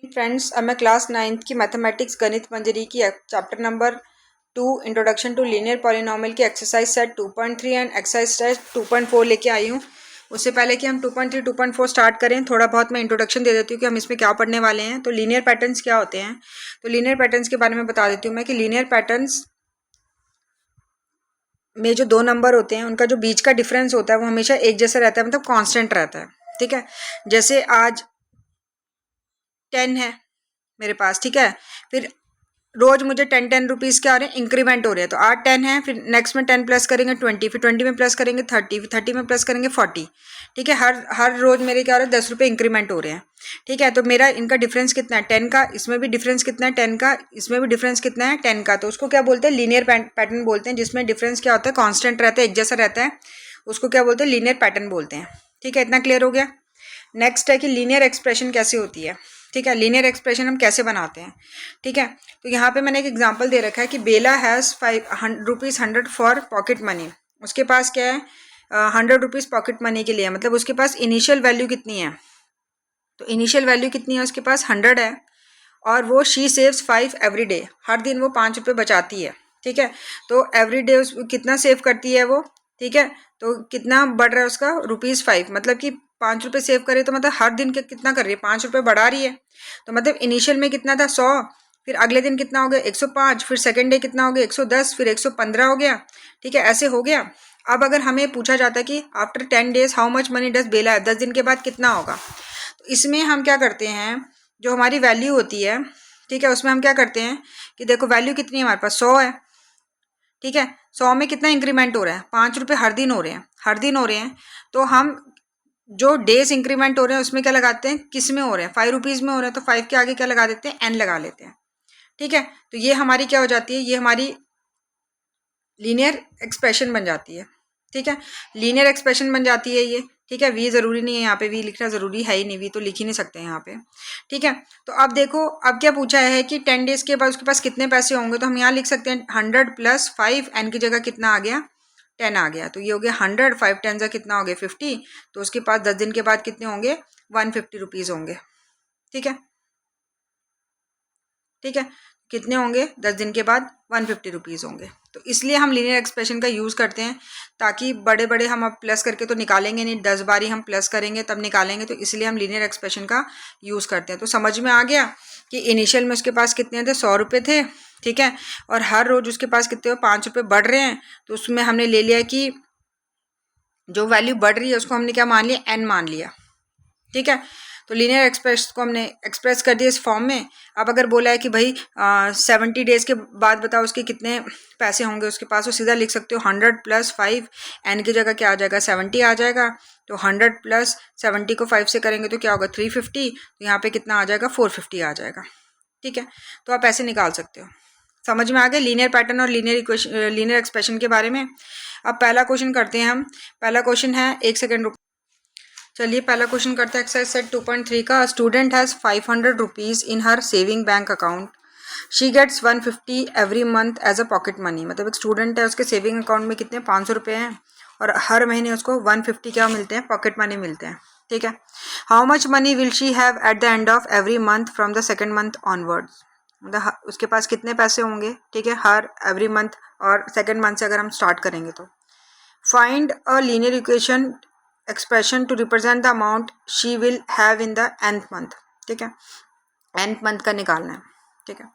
Friends, अब मैं class 9th की मैथमेटिक्स गणित मंजरी की chapter number 2 introduction to linear polynomial की exercise set 2.3 and exercise set 2.4 लेके आई हूँ। उससे पहले कि हम 2.3 2.4 स्टार्ट करें, थोड़ा बहुत मैं इंट्रोडक्शन दे देती हूँ कि हम इसमें क्या पढ़ने वाले हैं। तो लीनियर पैटर्न्स क्या होते हैं, तो लीनियर पैटर्न्स के बारे में बता देती हूँ मैं कि लीनियर पैटर्न्स में जो दो नंबर होते हैं उनका जो बीच का डिफरेंस होता है वो हमेशा एक जैसा रहता है, मतलब कांस्टेंट रहता है। ठीक है, जैसे आज 10 है मेरे पास, ठीक है, फिर रोज मुझे 10 रुपीज़ क्या हो रहे हैं, इंक्रीमेंट हो रहे हैं। तो आज 10 है, फिर नेक्स्ट में 10 प्लस करेंगे 20, फिर 20 में प्लस करेंगे 30, फिर 30 में प्लस करेंगे 40। ठीक है, हर रोज मेरे क्या हो रहा है, 10 रुपये इंक्रीमेंट हो रहे हैं। ठीक है, तो मेरा इनका डिफरेंस कितना है, 10 का, इसमें भी डिफरेंस कितना है 10 का, इसमें भी डिफरेंस कितना है 10 का। तो उसको क्या बोलते हैं, लीनियर पैटर्न बोलते हैं, जिसमें डिफरेंस क्या होता है, कॉन्स्टेंट रहता है, एक जैसा रहता है, उसको क्या बोलते हैं, लीनियर पैटर्न बोलते हैं। ठीक है, इतना क्लियर हो गया। नेक्स्ट है कि लीनियर एक्सप्रेशन कैसे होती है। ठीक है, लीनियर एक्सप्रेशन हम कैसे बनाते हैं। ठीक है, तो यहाँ पे मैंने एक एग्जांपल दे रखा है कि बेला हैज़ ₹100 फॉर पॉकेट मनी। उसके पास क्या है, 100 रुपीज़ पॉकेट मनी के लिए, मतलब उसके पास इनिशियल वैल्यू कितनी है, तो इनिशियल वैल्यू कितनी है, उसके पास 100 है, और वो शी सेव्स 5 एवरी डे, हर दिन वो 5 रुपये बचाती है। ठीक है, तो एवरी डे कितना सेव करती है वो। ठीक है, तो कितना बढ़ रहा है उसका, ₹5, मतलब कि 5 रुपये सेव करे तो मतलब हर दिन के कितना कर रही है, 5 रुपये बढ़ा रही है। तो मतलब इनिशियल में कितना था, 100, फिर अगले दिन कितना हो गया, 105, फिर सेकेंड डे कितना हो गया, 110, फिर 115 हो गया। ठीक है, ऐसे हो गया। अब अगर हमें पूछा जाता है कि after 10 days how much money does Bella have, 10 दिन के बाद कितना होगा, तो इसमें हम क्या करते हैं, जो हमारी वैल्यू होती है, ठीक है, उसमें हम क्या करते हैं कि देखो वैल्यू कितनी है हमारे पास, 100 है। ठीक है, 100 में कितना इंक्रीमेंट हो रहा है, 5 रुपये हर दिन हो रहे हैं, हर दिन हो रहे हैं। तो हम जो डेज इंक्रीमेंट हो रहे हैं उसमें क्या लगाते हैं, किस में हो रहे हैं, 5 रुपीज़ में हो रहे हैं, तो 5 के आगे क्या लगा देते हैं, एन लगा लेते हैं। ठीक है, तो ये हमारी क्या हो जाती है, ये हमारी लीनियर एक्सप्रेशन बन जाती है। ठीक है, लीनियर एक्सप्रेशन बन जाती है ये। ठीक है, वी ज़रूरी नहीं है, यहाँ पे वी लिखना ज़रूरी है ही नहीं, वी तो लिख ही नहीं सकते यहाँ पे। ठीक है, तो अब देखो, अब क्या पूछा है कि 10 डेज़ के बाद उसके पास कितने पैसे होंगे, तो हम यहाँ लिख सकते हैं 100 + 5, एन की जगह कितना आ गया, 10 आ गया। तो ये हो गया 100, 5 10 का कितना हो गया 50, तो उसके पास 10 दिन के बाद कितने होंगे, 150 रुपीज़ होंगे। ठीक है, ठीक है, कितने होंगे, 10 दिन के बाद 150 रुपीज़ होंगे। तो इसलिए हम लीनियर एक्सप्रेशन का यूज़ करते हैं, ताकि बड़े बड़े हम अब प्लस करके तो निकालेंगे नहीं, 10 बारी हम प्लस करेंगे तब निकालेंगे, तो इसलिए हम लीनियर एक्सप्रेशन का यूज़ करते हैं। तो समझ में आ गया कि इनिशियल में उसके पास कितने थे, 100 रुपये थे। ठीक है, और हर रोज़ उसके पास कितने हो, 5 रुपये बढ़ रहे हैं। तो उसमें हमने ले लिया कि जो वैल्यू बढ़ रही है उसको हमने क्या मान लिया, एन मान लिया। ठीक है, तो लीनियर एक्सप्रेस को हमने एक्सप्रेस कर दिया इस फॉर्म में। अब अगर बोला है कि भाई 70 डेज़ के बाद बताओ उसके कितने पैसे होंगे उसके पास, तो सीधा लिख सकते हो 100 + 5, एन की जगह क्या आ जाएगा, 70 आ जाएगा। तो 100 + 70 को 5 से करेंगे तो क्या होगा, 350, तो यहाँ पे कितना आ जाएगा, 450 आ जाएगा। ठीक है, तो आप ऐसे निकाल सकते हो। समझ में आ गया लीनियर पैटर्न और लीनियर एक्सप्रेशन के बारे में। अब पहला क्वेश्चन करते हैं हम। पहला क्वेश्चन है, 1 सेकेंड रुक, चलिए पहला क्वेश्चन करते हैं एक्सरसाइज सेट 2.3 का। Student has 500 rupees in her saving bank account, she gets 150 every month as a pocket money. मतलब एक स्टूडेंट है, उसके सेविंग अकाउंट में कितने 500 रुपये हैं, और हर महीने उसको 150 क्या मिलते हैं, पॉकेट मनी मिलते हैं। ठीक है, how much money will she have at the end of every month from the second month onwards, मतलब उसके पास कितने पैसे होंगे। ठीक है, हर एवरी मंथ, और सेकेंड मंथ से अगर हम स्टार्ट करेंगे तो find a linear equation expression to represent the amount she will have in the nth month. ठीक है, nth मंथ का निकालना है। ठीक है,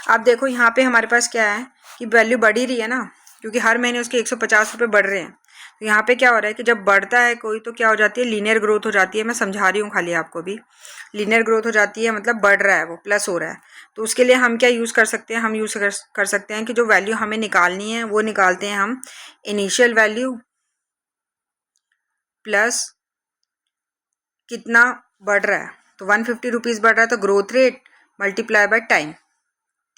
अब देखो यहाँ पे हमारे पास क्या है कि वैल्यू बढ़ ही रही है ना, क्योंकि हर महीने उसके 150 रुपये बढ़ रहे हैं। तो यहाँ पे क्या हो रहा है कि जब बढ़ता है कोई तो क्या हो जाती है, लीनियर ग्रोथ हो जाती है। मैं समझा रही हूँ खाली आपको भी, लीनियर ग्रोथ हो जाती है, मतलब बढ़ रहा है वो, प्लस हो रहा है। तो उसके लिए हम क्या यूज़ कर सकते हैं, हम यूज़ कर सकते हैं कि जो वैल्यू हमें निकालनी है वो निकालते हैं हम इनिशियल वैल्यू प्लस कितना बढ़ रहा है, तो 150 रुपीज़ बढ़ रहा है, तो growth rate multiply by time.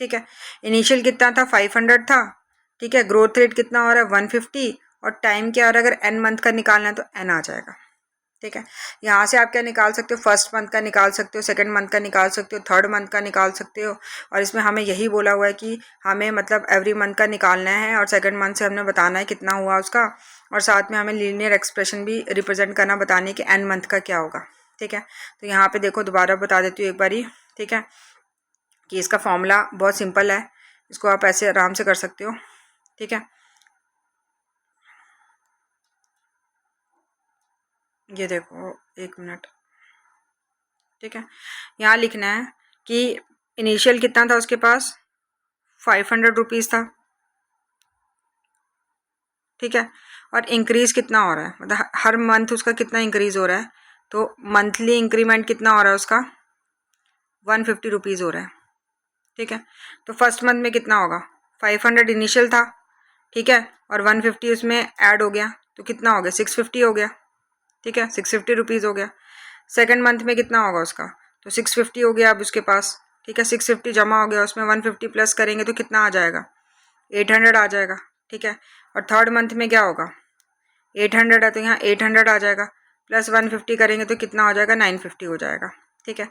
ठीक है, इनिशियल कितना था, 500 था। ठीक है, ग्रोथ रेट कितना हो रहा है, 150, और टाइम क्या आ रहा है, अगर n मंथ का निकालना है तो n आ जाएगा। ठीक है, यहाँ से आप क्या निकाल सकते हो, फर्स्ट मंथ का निकाल सकते हो, सेकंड मंथ का निकाल सकते हो, थर्ड मंथ का निकाल सकते हो। और इसमें हमें यही बोला हुआ है कि हमें मतलब एवरी मंथ का निकालना है, और सेकंड मंथ से हमने बताना है कितना हुआ उसका, और साथ में हमें लीनियर एक्सप्रेशन भी रिप्रेजेंट करना, बताने कि n मंथ का क्या होगा। ठीक है, तो यहाँ पे देखो दोबारा बता देती हूँ एक बारी, ठीक है, कि इसका फॉर्मूला बहुत सिंपल है, इसको आप ऐसे आराम से कर सकते हो। ठीक है, ये देखो 1 मिनट। ठीक है, यहाँ लिखना है कि इनिशियल कितना था उसके पास, 500 रुपीज़ था। ठीक है, और इंक्रीज कितना हो रहा है, मतलब हर मंथ उसका कितना इंक्रीज हो रहा है, तो मंथली इंक्रीमेंट कितना हो रहा है उसका, 150 रुपीज़ हो रहा है। ठीक है, तो फर्स्ट मंथ में कितना होगा, 500 इनिशियल था। ठीक है, और 150 उसमें ऐड हो गया, तो कितना हो गया, 650 हो गया। ठीक है, 650 रुपीज़ हो गया। सेकेंड मंथ में कितना होगा उसका, तो 650 हो गया अब उसके पास। ठीक है, 650 जमा हो गया, उसमें 150 प्लस करेंगे तो कितना आ जाएगा, 800 आ जाएगा। ठीक है, और थर्ड मंथ में क्या होगा, 800 है तो यहाँ 800 आ जाएगा, प्लस 150 करेंगे तो कितना हो जाएगा, 950 हो जाएगा। ठीक है,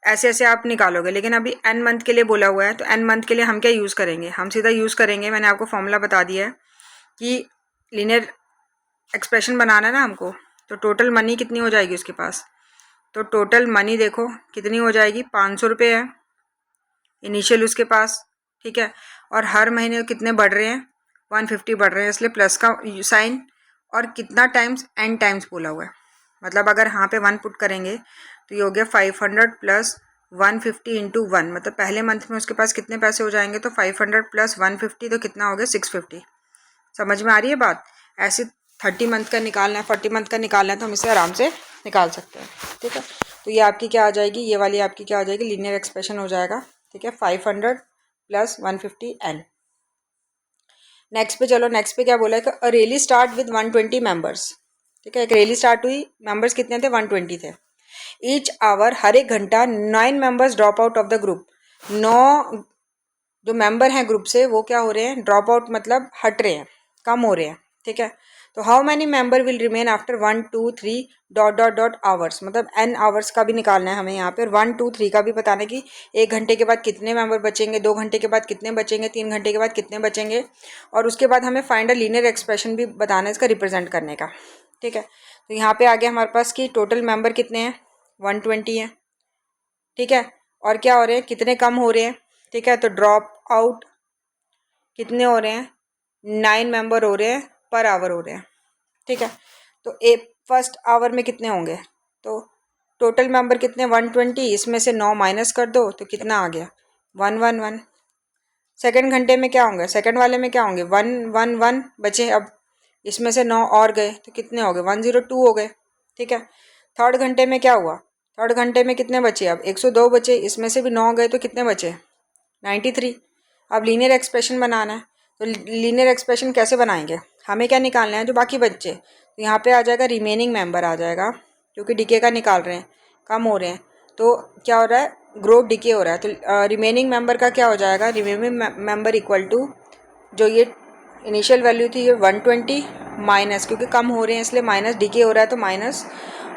ऐसे ऐसे आप निकालोगे, लेकिन अभी n मंथ के लिए बोला हुआ है, तो n मंथ के लिए हम क्या यूज़ करेंगे, हम सीधा यूज़ करेंगे, मैंने आपको फॉर्मूला बता दिया है कि लीनियर एक्सप्रेशन बनाना है ना हमको, तो टोटल मनी कितनी हो जाएगी उसके पास, तो टोटल मनी देखो कितनी हो जाएगी, 500 रुपये है इनिशियल उसके पास। ठीक है, और हर महीने कितने बढ़ रहे हैं, 150 बढ़ रहे हैं, इसलिए प्लस का साइन, और कितना टाइम्स, n टाइम्स बोला हुआ है, मतलब अगर यहाँ पे 1 पुट करेंगे तो ये हो गया 500 प्लस 150 इंटू 1, मतलब पहले मंथ में उसके पास कितने पैसे हो जाएंगे, तो 500 प्लस 150 तो कितना हो गया, 650। समझ में आ रही है बात, ऐसे 30 मंथ का निकालना है, 40 मंथ का निकालना है, तो हम इसे आराम से निकाल सकते हैं। ठीक है, तो ये आपकी क्या आ जाएगी, ये वाली आपकी क्या आ जाएगी, लीनियर एक्सप्रेशन हो जाएगा। ठीक है, 500 प्लस 150 n। नेक्स्ट पे चलो, नेक्स्ट पे क्या बोला है कि रैली स्टार्ट विद 120 मेंबर्स। ठीक है, एक रैली स्टार्ट हुई, मेंबर्स कितने थे, 120 थे। ईच आवर, हर एक घंटा 9 members drop out of the group, 9 जो मेंबर हैं ग्रुप से वो क्या हो रहे हैं, ड्रॉप आउट मतलब हट रहे हैं, कम हो रहे हैं। ठीक है, तो how many member will remain after 1 2 3 dot dot dot hours, मतलब n आवर्स का भी निकालना है हमें यहाँ पर, 1 2 3 का भी बताना है कि 1 घंटे के बाद कितने मेंबर बचेंगे, 2 घंटे के बाद कितने बचेंगे, 3 घंटे के बाद कितने बचेंगे, और उसके बाद हमें फाइंड अ लीनियर एक्सप्रेशन भी बताना है इसका रिप्रेजेंट करने का। ठीक है, तो यहाँ पे आ गया हमारे पास कि टोटल मेंबर कितने हैं, 120 हैं। ठीक है, और क्या हो रहे हैं, कितने कम हो रहे हैं। ठीक है, तो ड्रॉप आउट कितने हो रहे हैं, 9 मेंबर हो रहे हैं पर आवर हो रहे हैं। ठीक है, तो फर्स्ट आवर में कितने होंगे, तो टोटल मेंबर कितने, 120, इसमें से 9 माइनस कर दो तो कितना आ गया, 111। सेकेंड घंटे में क्या होंगे, सेकेंड वाले में क्या होंगे, 111 बचे, अब इसमें से 9 और गए तो कितने हो गए, 102 हो गए। ठीक है, थर्ड घंटे में क्या हुआ, थर्ड घंटे में कितने बचे, अब 102 बचे, इसमें से भी 9 गए तो कितने बचे, 93। अब लीनियर एक्सप्रेशन बनाना है, तो लीनियर एक्सप्रेशन कैसे बनाएंगे, हमें क्या निकालना है, जो बाकी बच्चे, तो यहाँ पे आ जाएगा रिमेनिंग मेंबर आ जाएगा, क्योंकि डिके का निकाल रहे हैं, कम हो रहे हैं, तो क्या हो रहा है, ग्रोथ डिके हो रहा है, तो रिमेनिंग मेंबर का क्या हो जाएगा, रिमेनिंग मेंबर इक्वल टू जो ये इनिशियल वैल्यू थी ये 120 माइनस, क्योंकि कम हो रहे हैं इसलिए माइनस, डिके हो रहा है तो माइनस,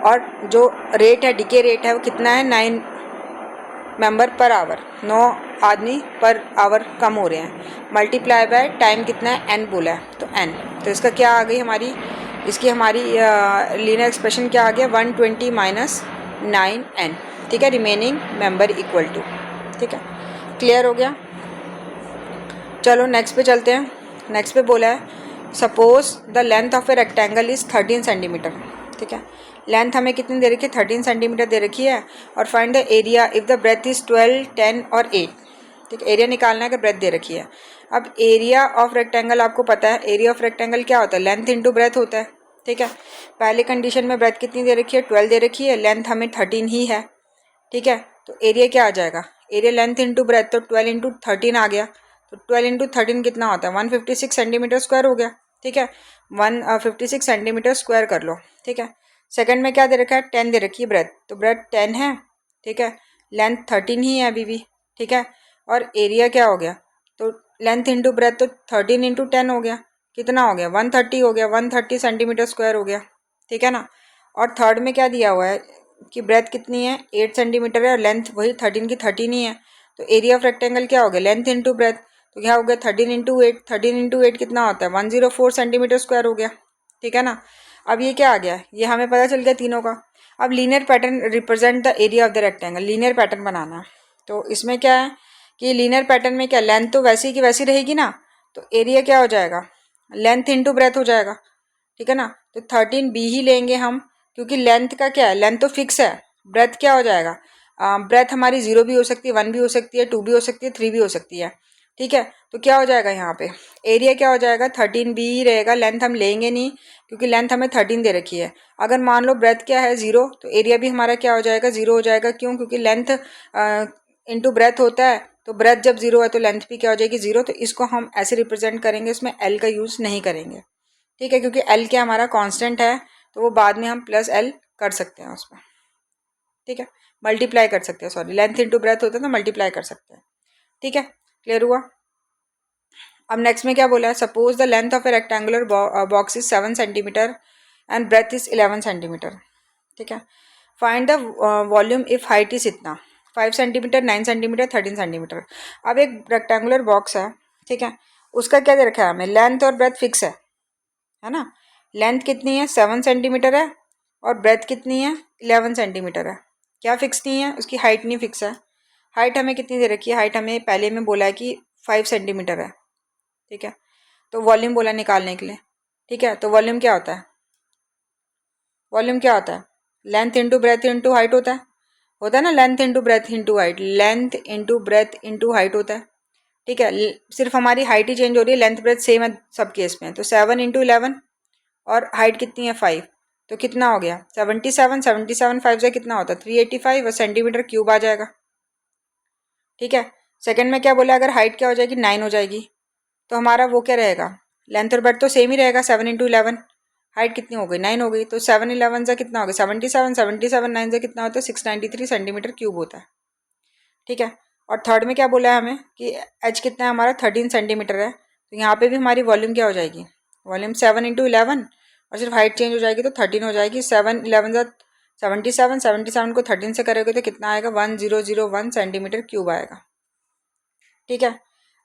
और जो रेट है, डिके रेट है वो कितना है, 9 मेंबर पर आवर, 9 आदमी पर आवर कम हो रहे हैं, मल्टीप्लाई बाय टाइम कितना है, n बोला है तो n, तो इसका क्या आ गई हमारी, इसकी हमारी लीनियर एक्सप्रेशन क्या आ गया, 120 माइनस 9n। ठीक है, रिमेनिंग मेंबर इक्वल टू। ठीक है, क्लियर हो गया। चलो नेक्स्ट पे चलते हैं। नेक्स्ट पे बोला है suppose the length of a rectangle is 13 centimetre. ठीक है, लेंथ हमें कितनी दे रखी है, 13 सेंटीमीटर दे रखी है, और find the area if the breadth is 12 10 और 8। ठीक है, एरिया निकालना है कि ब्रेथ दे रखी है। अब एरिया ऑफ रेक्टेंगल आपको पता है, एरिया ऑफ रेक्टेंगल क्या होता है, लेंथ इंटू ब्रेथ होता है। ठीक है, पहले कंडीशन में ब्रेथ कितनी दे रखी है, 12 दे रखी है, लेंथ हमें 13 ही है। ठीक है, तो एरिया क्या आ जाएगा, एरिया लेंथ इंटू ब्रेथ, तो 12 इंटू 13 आ गया, तो 12 इंटू 13 कितना होता है, 156 सेंटीमीटर स्क्वायर हो गया। ठीक है, 156 सेंटीमीटर स्क्वायर कर लो। ठीक है, सेकंड में क्या दे रखा है, 10 दे रखी है ब्रेथ, तो ब्रेथ 10 है। ठीक है, लेंथ 13 ही है अभी भी। ठीक है, और एरिया क्या हो गया, तो लेंथ इंटू ब्रेथ, तो 13 इंटू 10 हो गया, कितना हो गया, 130 हो गया, 130 सेंटीमीटर स्क्वायर हो गया। ठीक है ना, और थर्ड में क्या दिया हुआ है कि ब्रेथ कितनी है, 8 सेंटीमीटर है, और लेंथ वही 13 की 13 ही है, तो एरिया ऑफ रेक्टेंगल क्या हो गया, लेंथ इंटू ब्रेथ, तो क्या हो गया 13 इंटू 8, 13 इंटू 8 कितना होता है, 104 सेंटीमीटर स्क्वायर हो गया। ठीक है ना, अब ये क्या आ गया, ये हमें पता चल गया तीनों का। अब linear pattern represent the area of the rectangle, linear pattern बनाना है। तो इसमें क्या है कि लीनियर पैटर्न में क्या लेंथ तो वैसी की वैसी रहेगी ना, तो एरिया क्या हो जाएगा, लेंथ इंटू ब्रेथ हो जाएगा, ठीक है ना। तो 13b ही लेंगे हम, क्योंकि लेंथ का क्या है, लेंथ तो फिक्स है। ब्रेथ क्या हो जाएगा, ब्रेथ हमारी 0 भी हो सकती है, 1 भी हो सकती है, 2 भी हो सकती है, 3 भी हो सकती है, ठीक है। तो क्या हो जाएगा यहाँ पे, एरिया क्या हो जाएगा, 13b ही रहेगा, लेंथ हम लेंगे नहीं क्योंकि लेंथ हमें 13 दे रखी है। अगर मान लो ब्रेथ क्या है 0, तो एरिया भी हमारा क्या हो जाएगा, 0 हो जाएगा। क्यों, क्योंकि लेंथ इंटू ब्रेथ होता है, तो ब्रेथ जब 0 है तो लेंथ भी क्या हो जाएगी 0। तो इसको हम ऐसे रिप्रेजेंट करेंगे, इसमें एल का यूज़ नहीं करेंगे, ठीक है, क्योंकि एल क्या हमारा कांस्टेंट है, तो वो बाद में हम प्लस एल कर सकते हैं उसमें, ठीक है, मल्टीप्लाई कर सकते हैं, सॉरी लेंथ इंटू ब्रेथ होता है तो मल्टीप्लाई कर सकते हैं, ठीक है, क्लियर हुआ। अब नेक्स्ट में क्या बोला है, suppose the length of a rectangular box is 7 centimetre and breadth is 11 centimetre, ठीक है। Find the volume if height is इतना, 5 सेंटीमीटर, 9 सेंटीमीटर, 13 सेंटीमीटर। अब एक रेक्टेंगुलर बॉक्स है, ठीक है, उसका क्या दे रखा है हमें, लेंथ और ब्रेथ फिक्स है ना। लेंथ कितनी है, 7 सेंटीमीटर है, और ब्रेथ कितनी है, 11 सेंटीमीटर है। क्या फिक्स नहीं है, उसकी हाइट नहीं फिक्स है। हाइट हमें कितनी दे रखी है, हाइट हमें पहले में बोला है कि 5 सेंटीमीटर है, ठीक है। तो वॉल्यूम बोला निकालने के लिए, ठीक है। तो वॉल्यूम क्या होता है, वॉल्यूम क्या होता है, length into breadth into height होता है ना, length into breadth into height, length into breadth into height होता है, ठीक है। सिर्फ हमारी हाइट ही चेंज हो रही है, लेंथ ब्रेथ सेम है सब केस में। तो 7 इंटू 11, और हाइट कितनी है 5, तो कितना हो गया 77, 77 5 से कितना होता है 385, और सेंटीमीटर क्यूब आ जाएगा, ठीक है। सेकंड में क्या बोला, अगर हाइट क्या हो जाएगी 9 हो जाएगी, तो हमारा वो क्या रहेगा, लेंथ और ब्रेथ तो सेम ही रहेगा, 7 इंटू 11, हाइट कितनी हो गई 9 हो गई, तो 7 11 से कितना हो गया 77, 77 9 से कितना होता है 693 सेंटीमीटर क्यूब होता है, ठीक है। और थर्ड में क्या बोला है हमें कि एच कितना है हमारा 13 सेंटीमीटर है, तो यहाँ पे भी हमारी वॉल्यूम क्या हो जाएगी, वॉल्यूम 7 इंटू 11, और सिर्फ हाइट चेंज हो जाएगी तो 13 हो जाएगी। 7 11 से 77, 77 को 13 से करोगे तो कितना आएगा 1001 सेंटीमीटर क्यूब आएगा, ठीक है।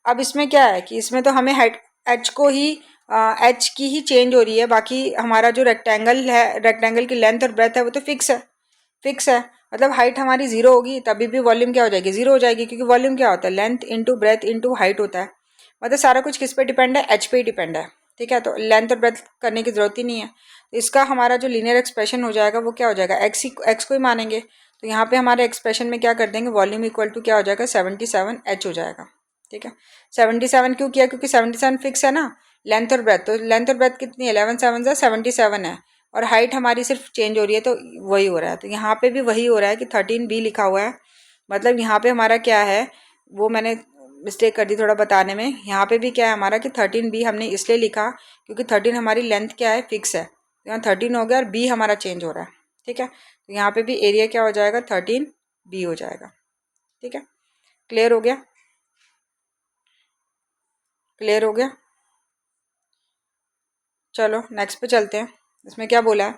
अब इसमें क्या है कि इसमें तो हमें हाइट एच को ही एच की ही चेंज हो रही है, बाकी हमारा जो रेक्टेंगल है, रेक्टेंगल की लेंथ और ब्रेथ है वो तो फिक्स है। मतलब हाइट हमारी 0 होगी तभी भी वॉल्यूम क्या हो जाएगी 0 हो जाएगी, क्योंकि वॉल्यूम क्या होता है, length into breadth into height होता है। मतलब सारा कुछ किस पे डिपेंड है, एच पे ही डिपेंड है, ठीक है। तो लेंथ और ब्रेथ करने की जरूरत ही नहीं है। तो इसका हमारा जो लीनियर एक्सप्रेशन हो जाएगा वो क्या हो जाएगा, एक्स को ही मानेंगे। तो यहाँ पे हमारे एक्सप्रेशन में क्या कर देंगे, वॉल्यूम इक्वल टू क्या हो जाएगा 77 एच हो जाएगा, ठीक है। 77 क्यों किया, क्योंकि 77 फिक्स है ना, लेंथ और ब्रेथ, तो लेंथ और ब्रेथ कितनी है 11 7 से 77 है, और हाइट हमारी सिर्फ चेंज हो रही है तो वही हो रहा है। तो यहाँ पे भी वही हो रहा है कि 13b लिखा हुआ है, मतलब यहाँ पे हमारा क्या है, वो मैंने मिस्टेक कर दी थोड़ा बताने में। यहाँ पे भी क्या है हमारा कि 13b हमने इसलिए लिखा क्योंकि 13 हमारी लेंथ क्या है फिक्स है, तो यहाँ 13 हो गया और b हमारा चेंज हो रहा है, ठीक है। तो यहाँ पे भी एरिया क्या हो जाएगा 13b हो जाएगा, ठीक है। क्लियर हो गया, क्लियर हो गया। चलो नेक्स्ट पे चलते हैं। इसमें क्या बोला है,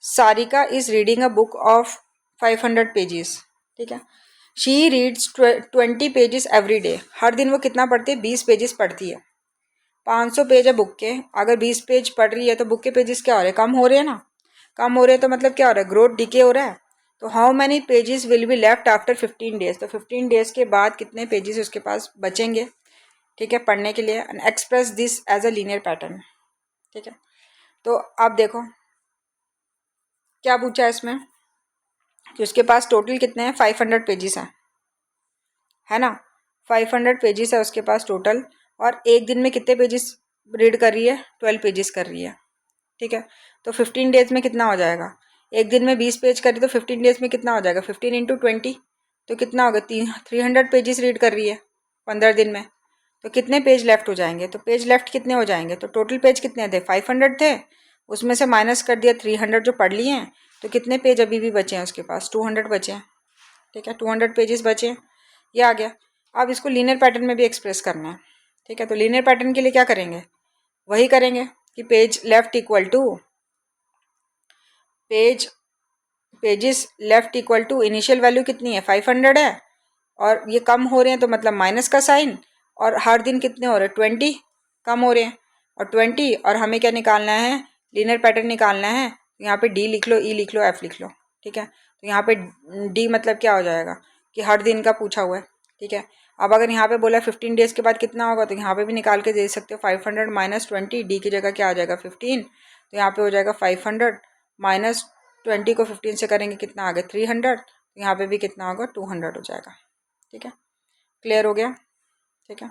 Sarika is reading a book of 500 pages, ठीक है। She reads 20 pages every day, हर दिन वो कितना पढ़ती है 20 पेजेस पढ़ती है। 500 पेज है बुक के, अगर 20 पेज पढ़ रही है तो बुक के पेजेस क्या हो रहे हैं, कम हो रहे हैं ना, कम हो रहे हैं तो मतलब क्या हो रहा है, ग्रोथ डिके हो रहा है। तो how many pages will be left after 15 days, तो 15 डेज के बाद कितने पेजेस उसके पास बचेंगे, ठीक है, पढ़ने के लिए। Express this as a linear pattern, ठीक है। तो आप देखो क्या पूछा है इसमें कि उसके पास टोटल कितने हैं 500 पेजेस हैं, है ना, 500 पेजेस है उसके पास टोटल, और एक दिन में कितने पेजेस रीड कर रही है 12 पेजेस कर रही है, ठीक है। तो 15 डेज में कितना हो जाएगा, एक दिन में 20 पेज करी तो 15 डेज में कितना हो जाएगा 15 इंटू 20, तो कितना होगा 300 पेजेस रीड कर रही है 15 दिन में। तो कितने पेज लेफ्ट हो जाएंगे, तो पेज लेफ्ट कितने हो जाएंगे, तो टोटल पेज कितने थे 500 थे, उसमें से माइनस कर दिया 300 जो पढ़ लिए हैं, तो कितने पेज अभी भी बचे हैं उसके पास 200 बचे हैं, ठीक है, 200 पेजेस बचे हैं, ये आ गया। अब इसको लीनियर पैटर्न में भी एक्सप्रेस करना है, ठीक है। तो लीनियर पैटर्न के लिए क्या करेंगे, वही करेंगे कि page left equal to pages left equal to initial value कितनी है 500 है, और ये कम हो रहे हैं तो मतलब माइनस का साइन, और हर दिन कितने हो रहे हैं 20 कम हो रहे हैं, और 20, और हमें क्या निकालना है, लीनियर पैटर्न निकालना है। तो यहाँ पे डी लिख लो, ई लिख लो, एफ लिख लो, ठीक है। तो यहाँ पे डी मतलब क्या हो जाएगा कि हर दिन का पूछा हुआ है, ठीक है। अब अगर यहाँ पे बोला 15 डेज़ के बाद कितना होगा, तो यहाँ पे भी निकाल के दे सकते हो। 500 माइनस 20, डी की जगह क्या आ जाएगा 15, तो यहाँ पे हो जाएगा 500 माइनस 20 को 15 से करेंगे कितना आ गया 300, तो यहाँ पे भी कितना होगा 200 हो जाएगा, ठीक है। क्लियर हो गया, ठीक है।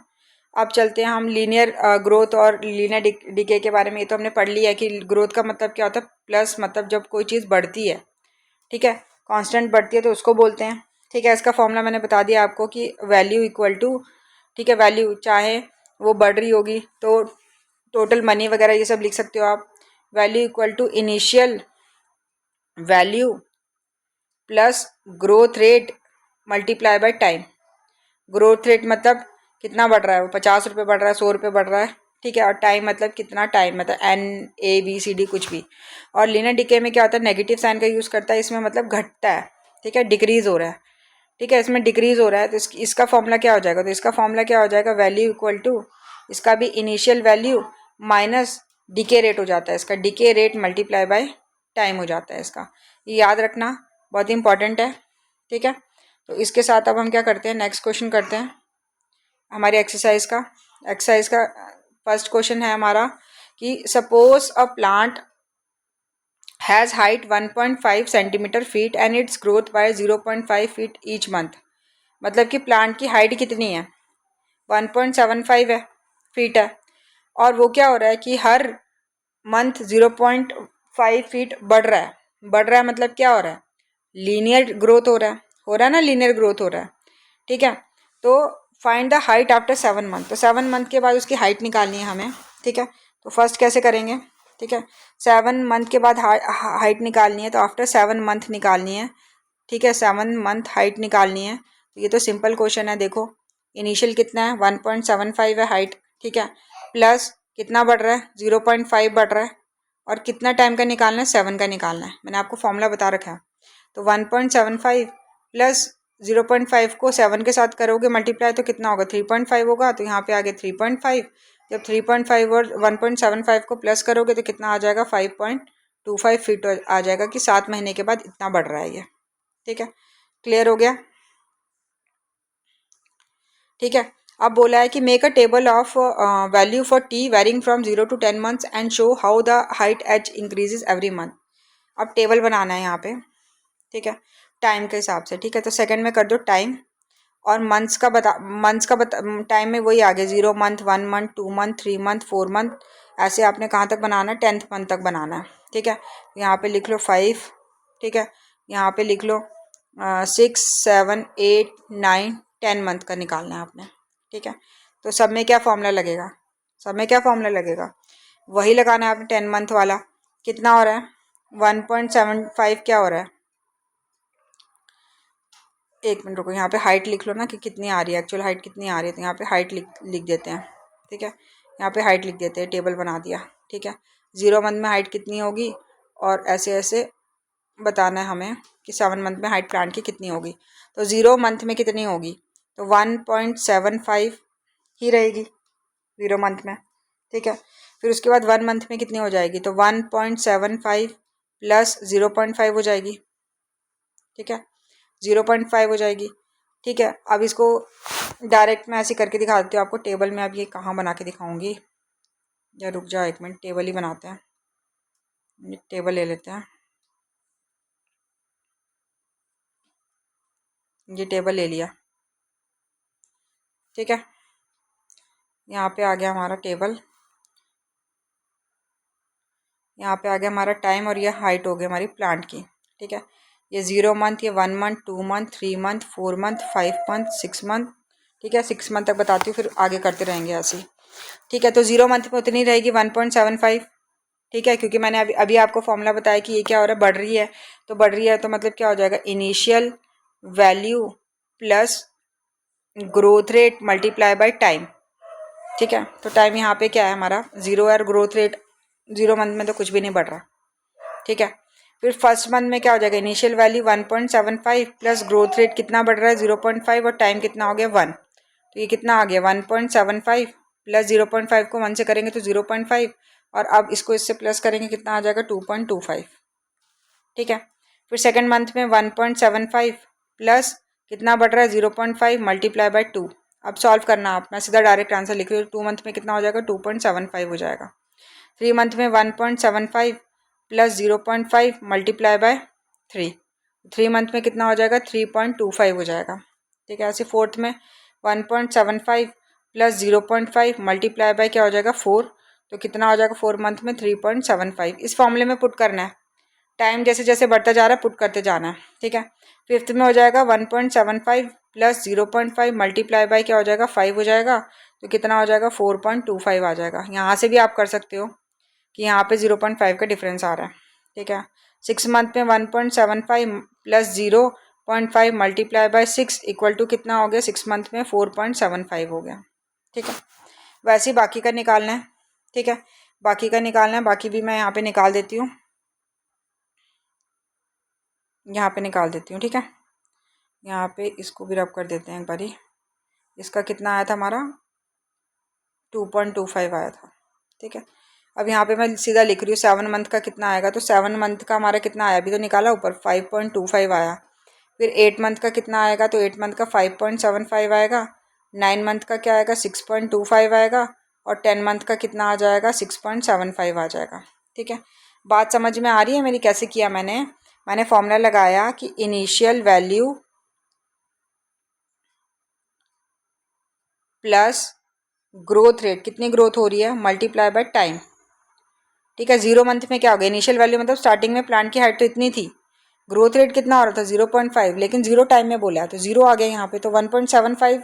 अब चलते हैं हम लीनियर ग्रोथ और लीनियर डिके के बारे में। ये तो हमने पढ़ लिया है कि ग्रोथ का मतलब क्या होता है, प्लस मतलब जब कोई चीज़ बढ़ती है, ठीक है, कांस्टेंट बढ़ती है तो उसको बोलते हैं, ठीक है। इसका फॉर्मूला मैंने बता दिया आपको कि वैल्यू इक्वल टू, ठीक है, वैल्यू चाहे वो बढ़ रही होगी तो टोटल मनी वगैरह ये सब लिख सकते हो आप। Value equal to initial value plus growth rate multiply by time. Growth rate मतलब कितना बढ़ रहा है, वो 50 रुपये बढ़ रहा है, 100 रुपये बढ़ रहा है, ठीक है। और टाइम मतलब कितना टाइम, मतलब NABCD कुछ भी। और लीनियर डिके में क्या होता है, नेगेटिव साइन का यूज़ करता है, इसमें मतलब घटता है, ठीक है, डिक्रीज हो रहा है, ठीक है, इसमें डिक्रीज हो रहा है। तो इसका फॉर्मूला क्या हो जाएगा, तो इसका फॉर्मूला क्या हो जाएगा, वैल्यू इक्वल टू इसका भी initial value minus decay rate हो जाता है, इसका decay rate multiply by time हो जाता है इसका। ये याद रखना बहुत इंपॉर्टेंट है, ठीक है। तो इसके साथ अब हम क्या करते हैं, नेक्स्ट क्वेश्चन करते हैं हमारी एक्सरसाइज का फर्स्ट क्वेश्चन है हमारा कि suppose a plant has height 1.5 centimetre feet and it's growth by 0.5 feet each month. मतलब कि प्लांट की हाइट कितनी है, 1.75 है, फीट है, और वो क्या हो रहा है कि हर मंथ 0.5 फीट बढ़ रहा है मतलब क्या हो रहा है, लीनियर ग्रोथ हो रहा है ना, लीनियर ग्रोथ हो रहा है, ठीक है। तो find the height after 7 month, तो 7 मंथ के बाद उसकी हाइट निकालनी है हमें, ठीक है। तो फर्स्ट कैसे करेंगे, ठीक है, 7 मंथ के बाद हाइट निकालनी है, तो आफ्टर 7 मंथ निकालनी है, ठीक है, 7 मंथ हाइट निकालनी है। तो ये तो सिंपल क्वेश्चन है, देखो इनिशियल कितना है 1.75 है हाइट, ठीक है, प्लस कितना बढ़ रहा है 0.5 बढ़ रहा है, और कितना टाइम का निकालना है 7 का निकालना है, मैंने आपको फॉर्मूला बता रखा है। तो 1.75 प्लस 0.5 को 7 के साथ करोगे मल्टीप्लाई तो कितना होगा 3.5 होगा, तो यहाँ पे आगे 3.5, जब 3.5 और 1.75 को प्लस करोगे तो कितना आ जाएगा 5.25 फीट आ जाएगा, कि 7 महीने के बाद इतना बढ़ रहा है ये, ठीक है। क्लियर हो गया, ठीक है। अब बोला है कि make a table of value for t varying from 0 to 10 months and show how the height h increases every month. अब टेबल बनाना है यहाँ पे, ठीक है, टाइम के हिसाब से, ठीक है। तो सेकंड में कर दो टाइम, और मंथ्स का बता टाइम में वही आगे 0 month, 1 month, 2 month, 3 month, 4 month, ऐसे आपने कहाँ तक बनाना है 10th मंथ तक बनाना है, ठीक है। यहाँ पे लिख लो 5, ठीक है, यहाँ पे लिख लो 6, 7, 8, 9, 10 मंथ का निकालना है आपने, ठीक है। तो सब में क्या फॉर्मूला लगेगा, वही लगाना है आपने 10 मंथ वाला। कितना हो रहा है 1.75, क्या हो रहा है, एक मिनट रुको, यहाँ पे हाइट लिख लो ना कि कितनी आ रही है, एक्चुअल हाइट कितनी आ रही है, तो यहाँ पे हाइट लिख देते हैं, ठीक है, यहाँ पे हाइट लिख देते हैं, टेबल बना दिया, ठीक है। 0 मंथ में हाइट कितनी होगी, और ऐसे ऐसे बताना है हमें कि 7 मंथ में हाइट प्लांट की कितनी होगी। तो 0 मंथ में कितनी होगी, तो 1.75 ही रहेगी 0 मंथ में, ठीक है। फिर उसके बाद 1 मंथ में कितनी हो जाएगी, तो 1.75 प्लस 0.5 हो जाएगी, ठीक है, 0.5 हो जाएगी, ठीक है। अब इसको डायरेक्ट मैं ऐसे करके दिखा देती हूँ आपको टेबल में। अब ये कहाँ बना के दिखाऊंगी, या रुक जाओ एक मिनट, टेबल ही बनाते हैं, टेबल ले लेते हैं, ये टेबल ले लिया, ठीक है। यहाँ पे आ गया हमारा टेबल, यहाँ पे आ गया हमारा टाइम, और ये हाइट हो गई हमारी प्लांट की, ठीक है। ये 0 मंथ, ये 1 month, 2 month, 3 month, 4 month, 5 month, 6 month, ठीक है। 6 मंथ तक बताती हूँ, फिर आगे करते रहेंगे ऐसे ही, ठीक है। तो 0 मंथ में उतनी रहेगी 1.75, ठीक है, क्योंकि मैंने अभी आपको फॉर्मूला बताया कि ये क्या हो रहा है, बढ़ रही है, तो बढ़ रही है तो मतलब क्या हो जाएगा, initial value plus growth rate multiply by time, ठीक है। तो टाइम यहाँ पे क्या है हमारा 0 है, और ग्रोथ रेट 0 मंथ में तो कुछ भी नहीं बढ़ रहा, ठीक है। फिर फर्स्ट मंथ में क्या हो जाएगा, initial value 1.75 plus growth rate कितना बढ़ रहा है 0.5, और टाइम कितना हो गया 1, तो ये कितना आ गया 1.75 प्लस 0.5 को 1 से करेंगे तो 0.5, और अब इसको इससे प्लस करेंगे कितना आ जाएगा 2.25, ठीक है। फिर सेकंड मंथ में 1.75 प्लस कितना बढ़ रहा है 0.5 मल्टीप्लाई बाय 2। अब सॉल्व करना आप, मैं सीधा डायरेक्ट आंसर लिख रही हूँ। 2 मंथ में कितना हो जाएगा 2.75 हो जाएगा। 3 मंथ में 1.75 प्लस 0.5 मल्टीप्लाई बाय 3। 3 मंथ में कितना हो जाएगा 3.25 हो जाएगा। ठीक है, ऐसे 4th में 1.75 प्लस 0.5 मल्टीप्लाई बाय क्या हो जाएगा 4, तो कितना हो जाएगा 4 मंथ में 3.75। इस फॉर्मूले में पुट करना है, टाइम जैसे जैसे बढ़ता जा रहा है पुट करते जाना है। ठीक है, 5th में हो जाएगा 1.75 प्लस 0.5 मल्टीप्लाई बाय क्या हो जाएगा 5 हो जाएगा, तो कितना हो जाएगा 4.25 आ जाएगा। यहाँ से भी आप कर सकते हो कि यहाँ पे 0.5 का डिफरेंस आ रहा है। ठीक है, 6 मंथ में 1.75 plus 0.5 multiply by 6 equal to कितना हो गया 6 मंथ में 4.75 हो गया। ठीक है, वैसे ही बाकी का निकालना है। ठीक है, बाकी का निकालना है, बाकी भी मैं यहाँ पे निकाल देती हूँ, यहाँ पे निकाल देती हूँ। ठीक है, यहाँ पे इसको भी रब कर देते हैं एक बारी। इसका कितना आया था हमारा 2.25 आया था। ठीक है, अब यहाँ पे मैं सीधा लिख रही हूँ 7 मंथ का कितना आएगा, तो 7 मंथ का हमारा कितना आया अभी तो निकाला ऊपर 5.25 आया। फिर 8 मंथ का कितना आएगा, तो 8 मंथ का 5.75 आएगा। 9 मंथ का क्या आएगा 6.25 आएगा, और 10 मंथ का कितना आ जाएगा 6.75 आ जाएगा। ठीक है, बात समझ में आ रही है मेरी कैसे किया मैंने फॉर्मूला लगाया कि initial value plus growth rate, कितनी ग्रोथ हो रही है मल्टीप्लाई बाय टाइम। ठीक है, 0 मंथ में क्या हो गया इनिशियल वैल्यू मतलब स्टार्टिंग में प्लांट की हाइट तो इतनी थी, ग्रोथ रेट कितना हो रहा था 0.5, लेकिन 0 टाइम में बोला तो 0 आ गया यहाँ पे। तो 1.75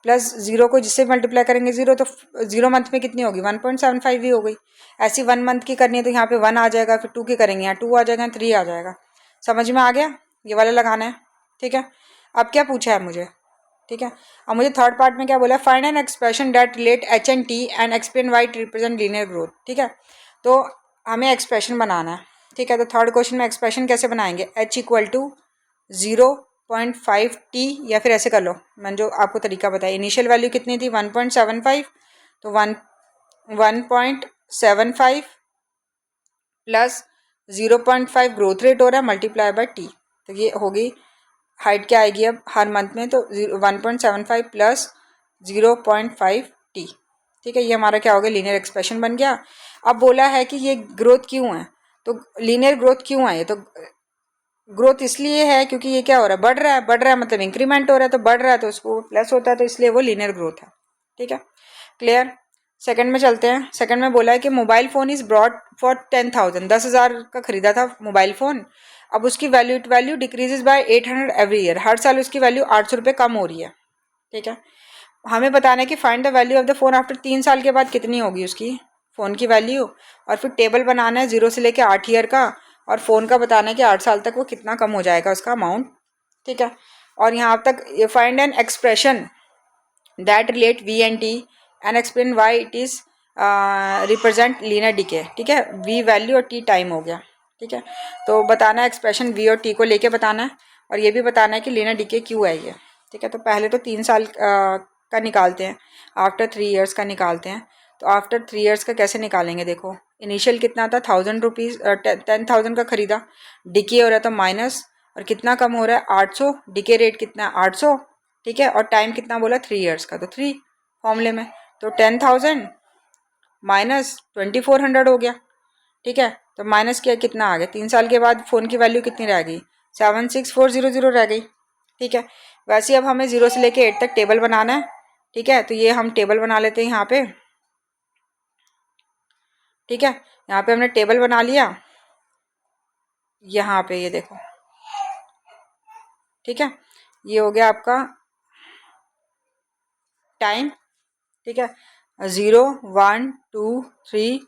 प्लस 0 को जिससे मल्टीप्लाई करेंगे 0, तो 0 मंथ में कितनी होगी 1.75 ही हो गई। ऐसी 1 मंथ की करनी है तो यहाँ पे 1 आ जाएगा, फिर 2 की करेंगे यहाँ 2 आ जाएगा, 3 आ जाएगा। समझ में आ गया, ये वाला लगाना है। ठीक है, अब क्या पूछा है मुझे। ठीक है, अब मुझे थर्ड पार्ट में क्या बोला है, find an expression that relate h and t and explain why it represent linear growth. ठीक है, तो हमें एक्सप्रेशन बनाना है। ठीक है, तो थर्ड क्वेश्चन में एक्सप्रेशन कैसे बनाएंगे, एच इक्वल टू 0.5 टी, या फिर ऐसे कर लो, मैंने जो आपको तरीका बताया। इनिशियल वैल्यू कितनी थी 1.75, तो 1.75 प्लस 0.5 ग्रोथ रेट हो रहा है मल्टीप्लाई बाय टी, तो ये होगी हाइट क्या आएगी अब हर मंथ में, तो 1.75 प्लस 0.5 टी। ठीक है, ये हमारा क्या हो गया लीनियर एक्सप्रेशन बन गया। अब बोला है कि ये ग्रोथ क्यों है, तो लीनियर ग्रोथ क्यों है, तो ग्रोथ इसलिए है क्योंकि ये क्या हो रहा है बढ़ रहा है मतलब इंक्रीमेंट हो रहा है, तो बढ़ रहा है तो उसको प्लस होता है, तो इसलिए वो लीनियर ग्रोथ है। ठीक है, क्लियर। सेकंड में चलते हैं। सेकंड में बोला है कि mobile phone is brought for 10,000, 10,000 का खरीदा था मोबाइल फ़ोन। अब उसकी value decreases by 800 every year, हर साल उसकी वैल्यू 800 रुपये कम हो रही है। ठीक है, हमें बताना है कि find the value of the phone after 3 साल के बाद कितनी होगी उसकी फ़ोन की वैल्यू, और फिर टेबल बनाना है 0 से लेकर 8 ईयर का, और फ़ोन का बताना है कि 8 साल तक वो कितना कम हो जाएगा उसका अमाउंट। ठीक है, और यहाँ तक find an expression that relate v and t and explain why it is represent linear decay. ठीक है, वी वैल्यू और टी टाइम हो गया। ठीक है, तो बताना है एक्सप्रेशन वी और टी को लेके बताना है, और ये भी बताना है कि लीनियर डीके क्यों है ये। ठीक है, तो पहले तो 3 साल का निकालते हैं, आफ्टर 3 ईयर्स का निकालते हैं। तो आफ्टर 3 ईयर्स का कैसे निकालेंगे, देखो इनिशियल कितना था 1000 रुपीज़, 10,000 का खरीदा, डिके हो रहा था माइनस, और कितना कम हो रहा है 800, डिके रेट कितना है 800। ठीक है, और टाइम कितना बोला 3 ईयर्स का, तो 3 फॉर्मूले में, तो 10,000 माइनस 2400 हो गया। ठीक है, तो माइनस किया कितना आ गया, 3 साल के बाद फ़ोन की वैल्यू कितनी रह गई 76400 रह गई। ठीक है, वैसे अब हमें 0 से लेके 8 तक टेबल बनाना है। ठीक है, तो ये हम टेबल बना लेते हैं यहाँ पे। ठीक है, यहाँ पे हमने टेबल बना लिया, यहाँ पे ये देखो। ठीक है, ये हो गया आपका टाइम। ठीक है, 0 1 2 3,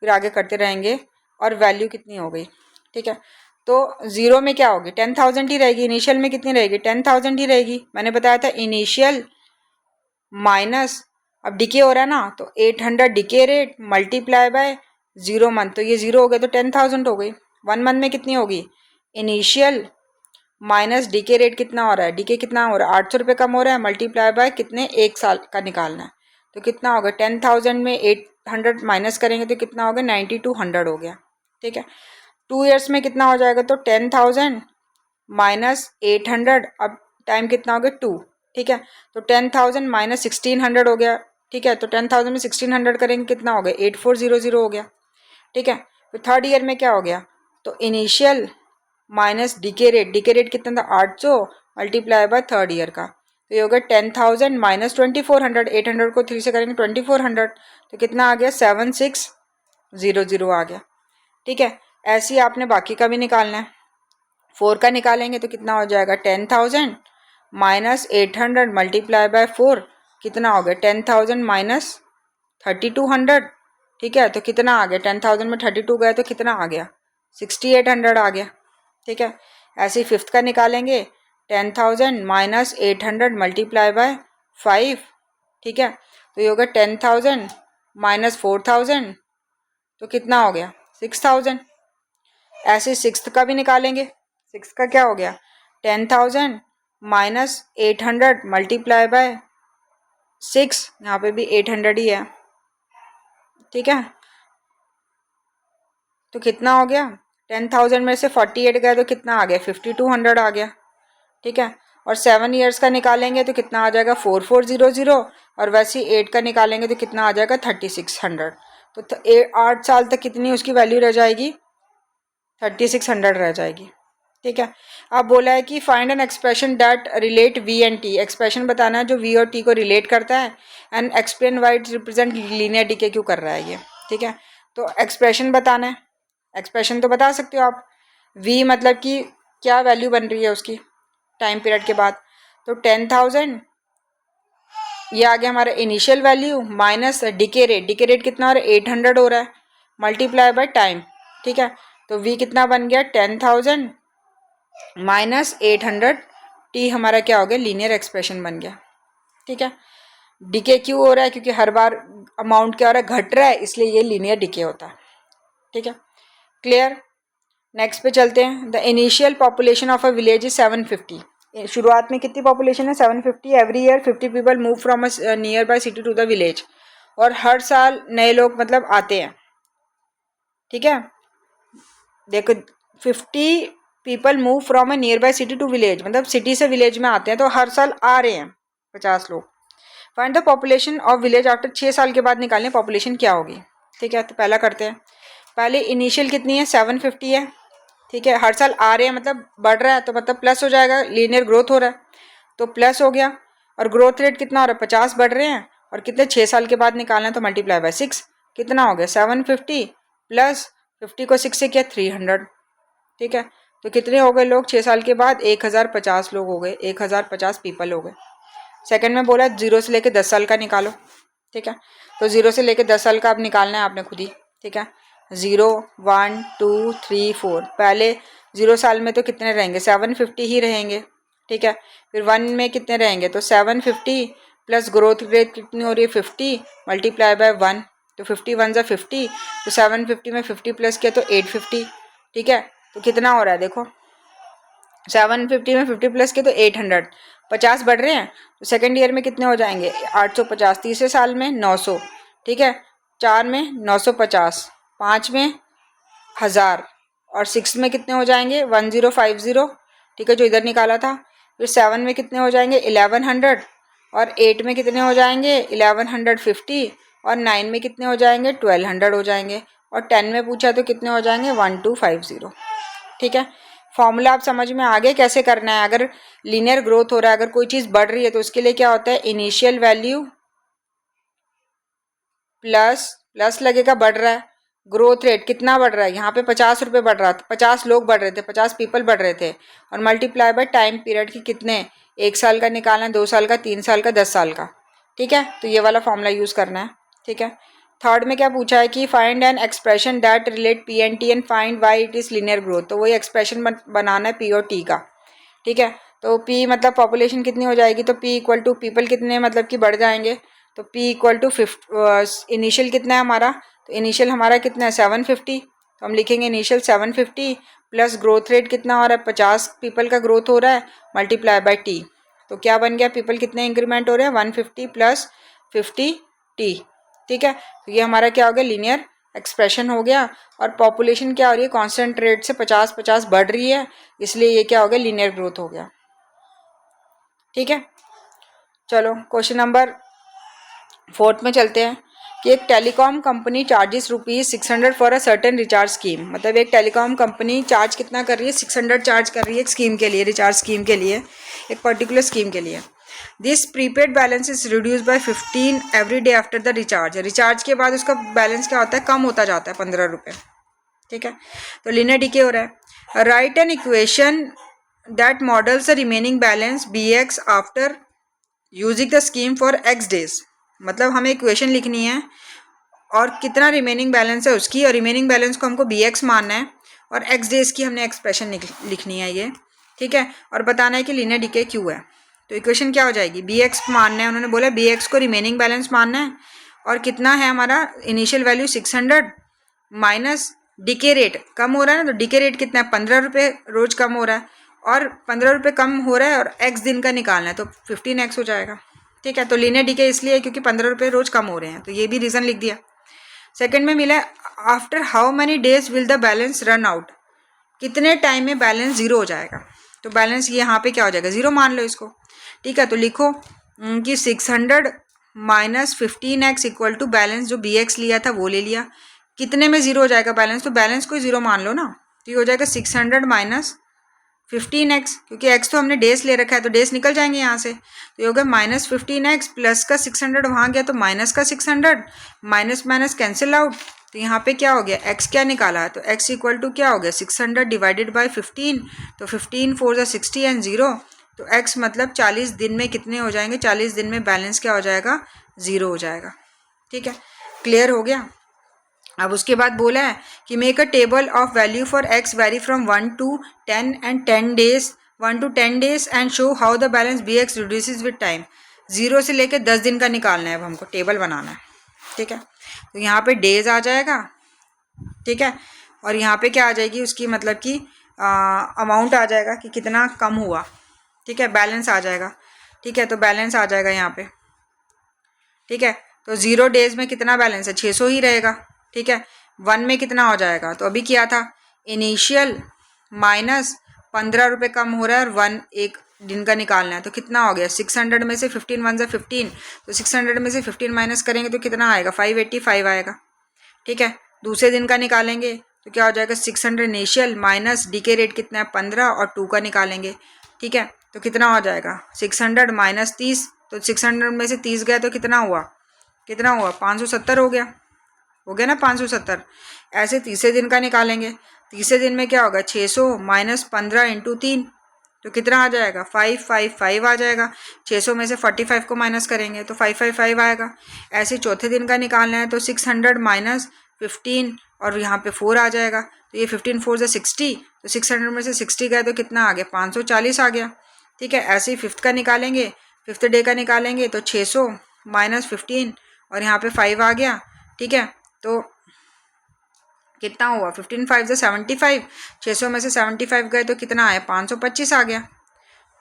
फिर आगे करते रहेंगे, और वैल्यू कितनी हो गई। ठीक है, तो 0 में क्या होगी 10,000 ही रहेगी, इनिशियल में कितनी रहेगी 10,000 ही रहेगी। मैंने बताया था इनिशियल माइनस, अब डिके हो रहा है ना, तो 800 decay rate multiply bye 0 month, तो ये 0 हो गया तो 10,000 हो गई। 1 मंथ में कितनी होगी इनिशियल माइनस डीके रेट कितना हो रहा है, डीके कितना हो रहा है 800 रुपये कम हो रहा है, मल्टीप्लाई बाय कितने 1 साल का निकालना है, तो कितना होगा 10,000 में 800 माइनस करेंगे तो कितना होगा 9200 हो गया। ठीक है, 2 ईयर्स में कितना हो जाएगा, तो 10,000 माइनस 800, अब टाइम कितना हो गया 2, ठीक है। तो 10,000 माइनस 1600 हो गया, ठीक है। तो 10,000 में 1600 करेंगे कितना हो गया 8400 हो गया, ठीक है। फिर थर्ड ईयर में क्या हो गया, तो इनिशियल माइनस डीके रेट कितना था 800 मल्टीप्लाई बाय थर्ड ईयर का, तो ये हो गया 10,000 माइनस 2400, 800 को 3 से करेंगे 2400, तो कितना आ गया 7600 आ गया, ठीक है। ऐसे ही आपने बाकी का भी निकालना है। 4 का निकालेंगे तो कितना हो जाएगा 10,000 माइनस 800 मल्टीप्लाई बाय 4, कितना हो गया 10,000 माइनस 3200, ठीक है। तो कितना आ गया 10,000 में 32 गया तो कितना आ गया 6800 आ गया, ठीक है। ऐसे ही फिफ्थ का निकालेंगे 10,000 माइनस 800 मल्टीप्लाई बाय 5, ठीक है। तो ये होगा 10,000 माइनस 4,000, तो कितना हो गया 6,000। ऐसे सिक्स्थ का भी निकालेंगे, सिक्स्थ का क्या हो गया 10,000 माइनस 800 मल्टीप्लाई बाय 6, यहाँ पे भी 800 ही है, ठीक है। तो कितना हो गया 10,000 में से 48 गया तो कितना आ गया 5200 आ गया, ठीक है। और 7 ईयर्स का निकालेंगे तो कितना आ जाएगा 4400, और वैसे ही 8 का निकालेंगे तो कितना आ जाएगा 3600। तो 8 साल तक कितनी उसकी वैल्यू रह जाएगी 3600 रह जाएगी, ठीक है। अब बोला है कि find an expression that relate v and t, expression बताना है जो वी और टी को रिलेट करता है, and explain why it represent linear decay क्यों कर रहा है ये, ठीक है। तो एक्सप्रेशन बताना है, एक्सप्रेशन तो बता सकते हो आप, वी मतलब कि क्या वैल्यू बन रही है उसकी टाइम पीरियड के बाद, तो 10,000 ये आ गया हमारा initial value minus decay rate कितना हो रहा है 800 हो रहा है मल्टीप्लाई बाय टाइम, ठीक है। तो वी कितना बन गया 10,000 माइनस 800, टी हमारा क्या हो गया लीनियर एक्सप्रेशन बन गया, ठीक है। डीके क्यों हो रहा है, क्योंकि हर बार अमाउंट क्या हो रहा है घट रहा है, इसलिए ये लीनियर डीके होता है, ठीक है। क्लियर। नेक्स्ट पे चलते हैं। The initial population of a village is 750, शुरुआत में कितनी पॉपुलेशन है 750, every year 50 people move from a nearby city to the village, और हर साल नए लोग मतलब आते हैं, ठीक है। देखो 50 people move from a nearby city to village, मतलब सिटी से विलेज में आते हैं, तो हर साल आ रहे हैं 50 लोग। Find the population of village after 6 साल के बाद निकालें पॉपुलेशन क्या होगी, ठीक है। तो पहला करते हैं, पहले इनिशियल कितनी है 750 है, ठीक है। हर साल आ रहे हैं मतलब बढ़ रहा है, तो मतलब प्लस हो जाएगा, लीनियर ग्रोथ हो रहा है तो प्लस हो गया। और ग्रोथ रेट कितना हो रहा है 50 बढ़ रहे हैं, और कितने 6 साल के बाद निकालना है तो मल्टीप्लाई बाय 6, कितना हो गया 750 प्लस 50 को 6 से किया 300, ठीक है। तो कितने हो गए लोग 6 साल के बाद 1050 लोग हो गए, 1050 पीपल हो गए। सेकंड में बोला 0 से लेकर 10 साल का निकालो, ठीक है। तो 0 से लेकर 10 साल का अब निकालना है आपने खुद ही, ठीक है। 0 1 2 3 4, पहले 0 साल में तो कितने रहेंगे 750 ही रहेंगे, ठीक है। फिर 1 में कितने रहेंगे तो 750 प्लस ग्रोथ रेट कितनी हो रही है 50 मल्टीप्लाई बाय 1, तो 50 1 जा 50, तो 750 में 50 प्लस किया तो 850, ठीक है। तो कितना हो रहा है देखो 750 में 50 प्लस किया तो 800, 50 बढ़ रहे हैं, तो सेकेंड ईयर में कितने हो जाएंगे 850, तीसरे साल में 900, ठीक है। 4 में 950, 5 में 1000, और 6 में कितने हो जाएंगे 1050, ठीक है जो इधर निकाला था। फिर 7 में कितने हो जाएंगे 1100, और 8 में कितने हो जाएंगे 1150, और 9 में कितने हो जाएंगे 1200 हो जाएंगे, और 10 में पूछा तो कितने हो जाएंगे 1250, ठीक है। फॉर्मूला आप समझ में आ गए कैसे करना है। अगर लीनियर ग्रोथ हो रहा है, अगर कोई चीज़ बढ़ रही है तो उसके लिए क्या होता है इनिशियल वैल्यू प्लस प्लस लगेगा बढ़ रहा है, ग्रोथ रेट कितना बढ़ रहा है यहाँ पे 50 रुपये बढ़ रहा था, 50 लोग बढ़ रहे थे, 50 पीपल बढ़ रहे थे, और मल्टीप्लाई बाय टाइम पीरियड की कितने 1 साल का निकालना, 2 साल का, 3 साल का, 10 साल का, ठीक है। तो ये वाला फॉर्मूला यूज़ करना है, ठीक है। थर्ड में क्या पूछा है कि find an expression that relate P and t and find Y it is linear growth, तो वही एक्सप्रेशन बनाना है पी और टी का, ठीक है। तो पी मतलब पॉपुलेशन कितनी हो जाएगी, तो पी इक्वल टू पीपल कितने मतलब कि बढ़ जाएंगे, तो पी इक्वल टू इनिशियल कितना है हमारा, तो इनिशियल हमारा कितना है 750, तो हम लिखेंगे इनिशियल 750 प्लस ग्रोथ रेट कितना हो रहा है 50 पीपल का ग्रोथ हो रहा है मल्टीप्लाई बाय टी, तो क्या बन गया पीपल कितने इंक्रीमेंट हो रहे हैं 150 प्लस 50 टी, ठीक है। तो ये हमारा क्या हो गया लीनियर एक्सप्रेशन हो गया, और पॉपुलेशन क्या हो रही है कांस्टेंट रेट से 50-50 बढ़ रही है, इसलिए ये क्या हो गया लीनियर ग्रोथ हो गया। ठीक है, चलो क्वेश्चन नंबर 4 में चलते हैं कि एक telecom company charges ₹600 for a certain recharge scheme. मतलब एक टेलीकॉम कंपनी चार्ज कितना कर रही है, 600 चार्ज कर रही है एक स्कीम के लिए, रिचार्ज स्कीम के लिए, एक पर्टिकुलर स्कीम के लिए। This prepaid balance is reduce by 15 every day after the recharge. Recharge के बाद उसका बैलेंस क्या होता है, कम होता जाता है, 15 रुपये। ठीक है, तो लीनियर डीके हो रहा है। Right an equation that models the remaining balance BX after using the scheme for X days. मतलब हमें इक्वेशन लिखनी है और कितना रिमेनिंग बैलेंस है उसकी, और रिमेनिंग बैलेंस को हमको BX मानना है, और X डेज की हमने एक्सप्रेशन लिखनी है ये। ठीक है, और बताना है कि लीनियर डीके क्यों है। तो इक्वेशन क्या हो जाएगी, BX मानना है, उन्होंने बोला BX को रिमेनिंग बैलेंस मानना है, और कितना है हमारा initial value 600 minus decay rate कम हो रहा है ना, तो डीके रेट कितना है, 15 रुपये रोज कम हो रहा है, और 15 रुपये कम हो रहा है और X दिन का निकालना है, तो 15X हो जाएगा। ठीक है, तो लीनियर डीके इसलिए क्योंकि 15 रुपये रोज कम हो रहे हैं, तो ये भी रीज़न लिख दिया। सेकंड में मिला after how many days will the balance run out. कितने टाइम में बैलेंस जीरो हो जाएगा, तो बैलेंस यहाँ पे क्या हो जाएगा, जीरो मान लो इसको। ठीक है, तो लिखो कि 600 minus 15X equal to balance जो BX लिया था वो ले लिया, कितने में जीरो हो जाएगा बैलेंस, तो बैलेंस को जीरो मान लो ना, तो ये हो जाएगा 600 माइनस 15X, क्योंकि X तो हमने डेज ले रखा है तो डेज निकल जाएंगे यहाँ से, तो ये होगा माइनस 15X प्लस का 600 वहाँ गया तो माइनस का 600, माइनस माइनस कैंसिल आउट, तो यहाँ पे क्या हो गया, X क्या निकाला है, तो X इक्वल टू क्या हो गया 600 डिवाइडेड बाई 15, तो 15 4 ज़ा 60 एंड 0, तो X मतलब 40 दिन में कितने हो जाएंगे, 40 दिन में बैलेंस क्या हो जाएगा, ज़ीरो हो जाएगा। ठीक है, क्लियर हो गया। अब उसके बाद बोला है कि make a table of value for X very from 1 to 10 and 10 days 1 to 10 days and show how the balance BX reduces with time. 0 से लेकर 10 दिन का निकालना है, अब हमको टेबल बनाना है। ठीक है, तो यहाँ पे डेज आ जाएगा। ठीक है, और यहाँ पे क्या आ जाएगी उसकी, मतलब कि अमाउंट आ जाएगा कि कितना कम हुआ। ठीक है, बैलेंस आ जाएगा। ठीक है, तो बैलेंस आ जाएगा यहाँ पे। ठीक है, तो 0 डेज में कितना बैलेंस है, 600 ही रहेगा। ठीक है, 1 में कितना हो जाएगा, तो अभी किया था इनिशियल माइनस 15 रुपये कम हो रहा है, और 1 एक दिन का निकालना है, तो कितना हो गया 600 में से 15 1 से 15, तो 600 में से 15 माइनस करेंगे तो कितना आएगा 585 आएगा। ठीक है, दूसरे दिन का निकालेंगे तो क्या हो जाएगा 600 इनिशियल माइनस डीके रेट कितना है 15 और 2 का निकालेंगे। ठीक है, तो कितना हो जाएगा 600 माइनस 30, तो 600 में से 30 गया तो कितना हुआ 570 हो गया ना 570। ऐसे तीसरे दिन का निकालेंगे, तीसरे दिन में क्या होगा 600 माइनस 15 इंटू 3, तो कितना आ जाएगा 555 आ जाएगा। 600 में से 45 को माइनस करेंगे तो 555 आएगा। ऐसे चौथे दिन का निकालना है तो 600 माइनस 15 और यहाँ पे 4 आ जाएगा, तो ये 15 4 से 60, तो 600 में से 60 गया तो कितना आ गया 540 आ गया। ठीक है, ऐसे ही फिफ्थ का निकालेंगे, फिफ्थ डे का निकालेंगे तो 600 माइनस 15 और यहाँ पे 5 आ गया। ठीक है, तो कितना हुआ 15 5 से 75, 600 में से 75 गए तो कितना आया 525 आ गया।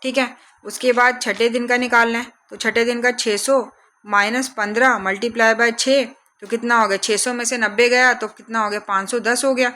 ठीक है, उसके बाद छठे दिन का निकालना है, तो छठे दिन का 600 माइनस 15 मल्टीप्लाई बाय 6, तो कितना हो गया 600 में से 90 गया तो कितना हो गया 510 हो गया।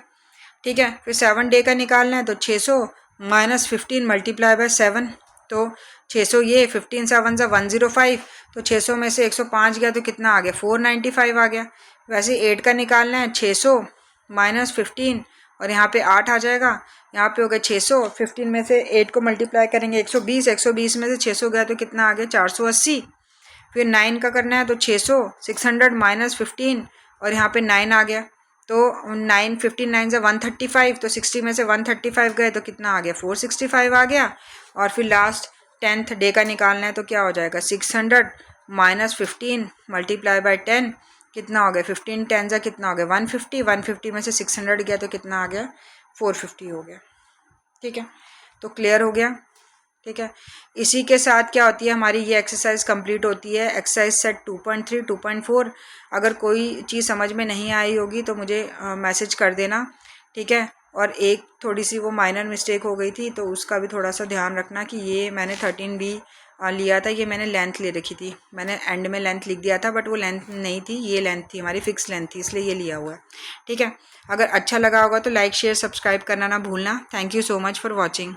ठीक है, फिर 7 डे का निकालना है, तो 600 माइनस 15 मल्टीप्लाई बाय 7, तो 600 ये 15 7 से 105, तो 600 में से 105 गया तो कितना आ गया 495 आ गया। वैसे 8 का निकालना है, 600 माइनस 15 और यहाँ पे 8 आ जाएगा, यहाँ पे हो गया 600, 15 में से 8 को मल्टीप्लाई करेंगे 120, 120 में से 600 गया तो कितना आ गया 480। फिर 9 का करना है, तो 600 माइनस 15 और यहाँ पे 9 आ गया, तो 9 15 9 से 135, तो 60 में से 135 गए तो कितना आ गया 465 आ गया। और फिर लास्ट 10th डे का निकालना है, तो क्या हो जाएगा 600 माइनस 15 मल्टीप्लाई बाय 10, कितना हो गया 15 10 जा कितना हो गया 150, 150 में से 600 गया तो कितना आ गया 450 हो गया। ठीक है, तो क्लियर हो गया। ठीक है, इसी के साथ क्या होती है हमारी ये एक्सरसाइज कंप्लीट होती है, एक्सरसाइज सेट 2.3 2.4। अगर कोई चीज़ समझ में नहीं आई होगी तो मुझे मैसेज कर देना। ठीक है, और एक थोड़ी सी वो माइनर मिस्टेक हो गई थी तो उसका भी थोड़ा सा ध्यान रखना कि ये मैंने 13B लिया था, ये मैंने लेंथ ले रखी थी, मैंने एंड में लेंथ लिख दिया था बट वो लेंथ नहीं थी, ये लेंथ थी हमारी फिक्स लेंथ थी, इसलिए ये लिया हुआ है। ठीक है, अगर अच्छा लगा होगा तो लाइक शेयर सब्सक्राइब करना ना भूलना। Thank you so much for watching.